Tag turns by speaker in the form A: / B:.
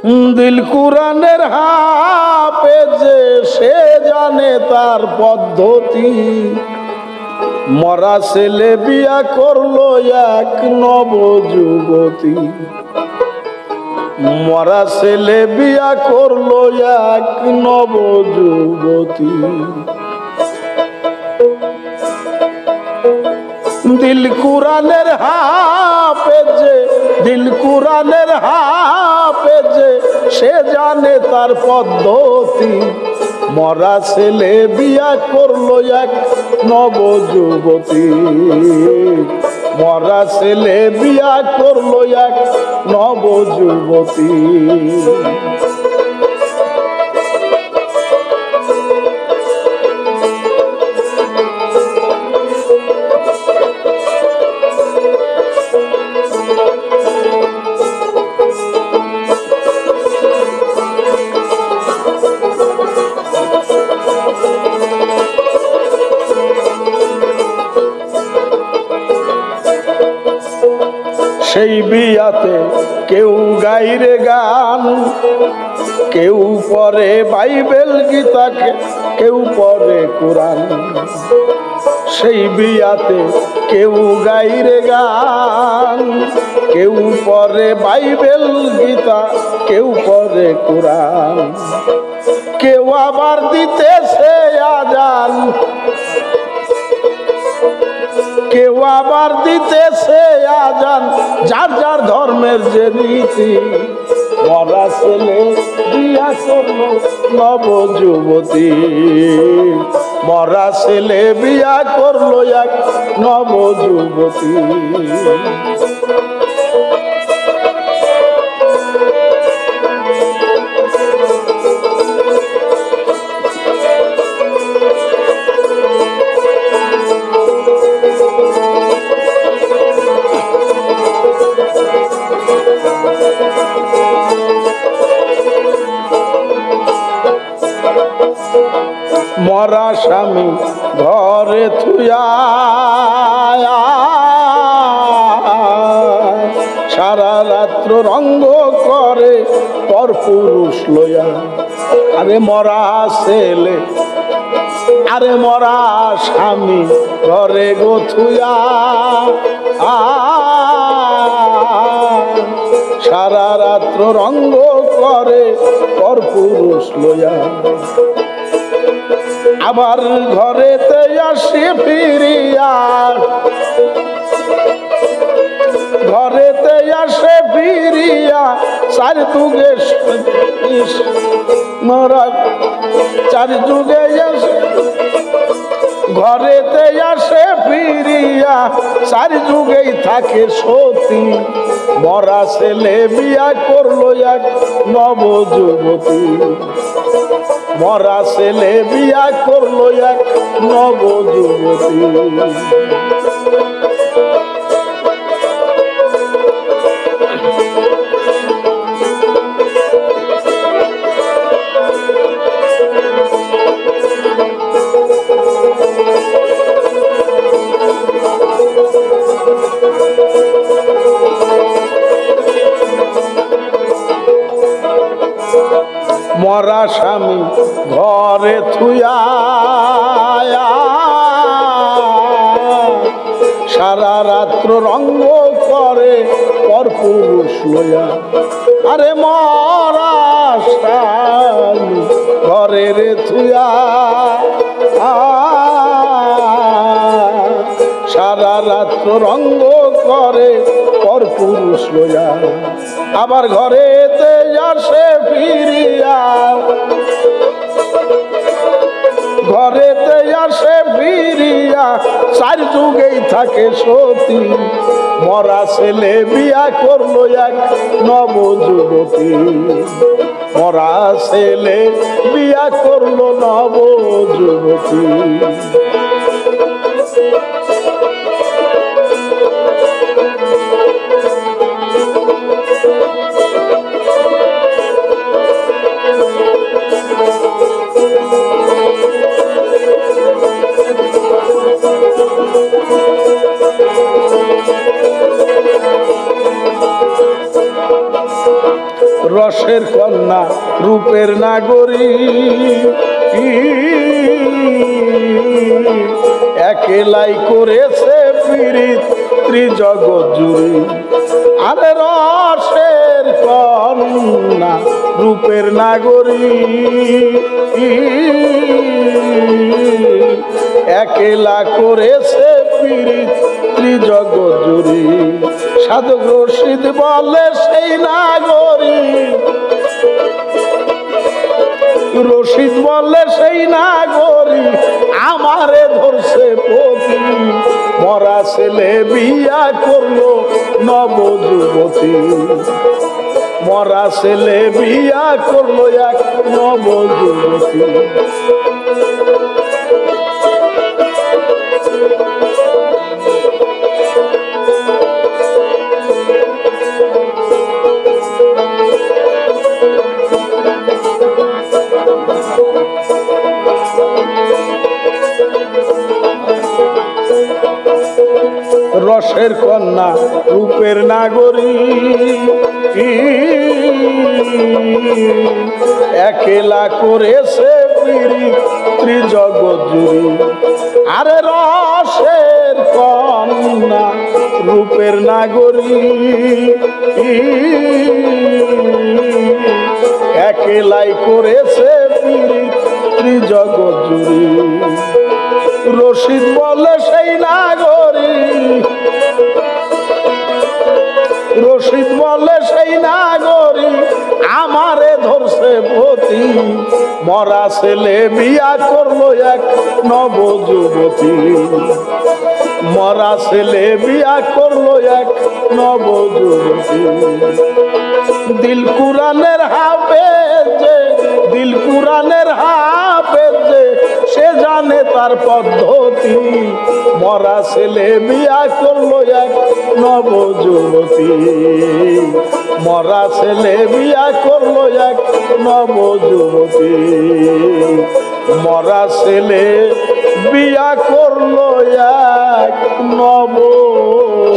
A: দিল কুরআনের হাফেজে সে জানে তার পদ্ধতি মরা ছেলে বিয়া করলো এক নবযুবতী মরা ছেলে বিয়া করলো এক নবযুবতী দিল কুরআনের হাফেজে দিল কুরআনের হাফেজে সে জানে তার পদ্ধতি মরা ছেলে বিয়া করলো এক নবযুবতী মরা ছেলে বিয়া করলো এক নবযুবতী সেই বিয়াতে কেউ গাইরে গান কেউ পড়ে বাইবেল গীতাকে কেউ পড়ে কোরআন সেই বিয়াতে কেউ গাইরে গান কেউ পড়ে বাইবেল গীতা কেউ পড়ে কোরআন কেউ আবার দিতেছে আজান কেউ আবার দিতেছে আজান যার যার ধর্মের যে রীতি মরা ছেলে বিয়া করলো নবযুবতী মরা ছেলে বিয়া করলো এক নবযুবতী মরা স্বামী ঘরে থুয়া সারা রাত্র রঙ্গ করে পর পুরুষ লইয়া আরে মরা ছেলে আরে মরা স্বামী ঘরে গো থুয়া সারা রাত্র রঙ্গ করে পর পুরুষ লইয়া আবার ঘরেতে আসি ফিরিয়া ঘরেতে আসে ফিরিয়া চার যুগে মরা চার যুগে ঘরেতে আসে ফিরিয়া চার যুগেই থাকে সতী মরা ছেলে বিয়া করলো এক নবযুবতী মরা ছেলে বিয়া করলো এক নবযুবতী মরা স্বামী ঘরে থুয়া সারা রাত্র রঙ্গ করে পর পুরুষ লইয়া আরে মরা স্বামী ঘরে রে থুয়া সারা রাত্র রঙ্গ করে পর পুরুষ লইয়া আবার ঘরেতে আসে ফিরিয়া ঘরেতে আসে ফিরিয়া চার যুগেই থাকে সতী মরা ছেলে বিয়া করলো এক নবযুবতী মরা ছেলে বিয়া করলো নবযুবতী রসের কন্যা রূপের নাগরী একেলাই করেছে পীড়িত ত্রিজগৎ জুড়ে। আরে রসের কন্যা রূপের নাগরী একেলা করেছে পীড়িত ত্রিজগৎ জুড়ে। সাধক রশিদ বলে সেই নাগরী, রশিদ বলে সেই নাগরী আমারে ধরছে পতি। মরা ছেলে বিয়া করলো নবযুবতী, মরা ছেলে বিয়া করলো এক নবযুবতী। রসের কন্যা রূপের নাগরী একেলা করেছে পীড়িত ত্রিজগৎ জুড়ে। আরে রসের কন্যা রূপের নাগরী একেলাই করেছে পীড়িত ত্রিজগৎ জুড়ে। রশিদ বলে সেই নাগরী, রশিদ বলে সেই নাগরী আমারে ধরছে পতি। মরা ছেলে বিয়া করলো এক নবযুবতী, মরা ছেলে বিয়া করলো এক নবযুবতী। দিল কুরানের হাফেজে, দিল কুরানের হাফেজে সে জানে তার পদ্ধতি। মরা ছেলে বিয়া করলো এক নবযুবতী, মরা ছেলে বিয়া করলো এক নবযুবতী। মরা ছেলে বিয়া করলো এক নবযুবতী।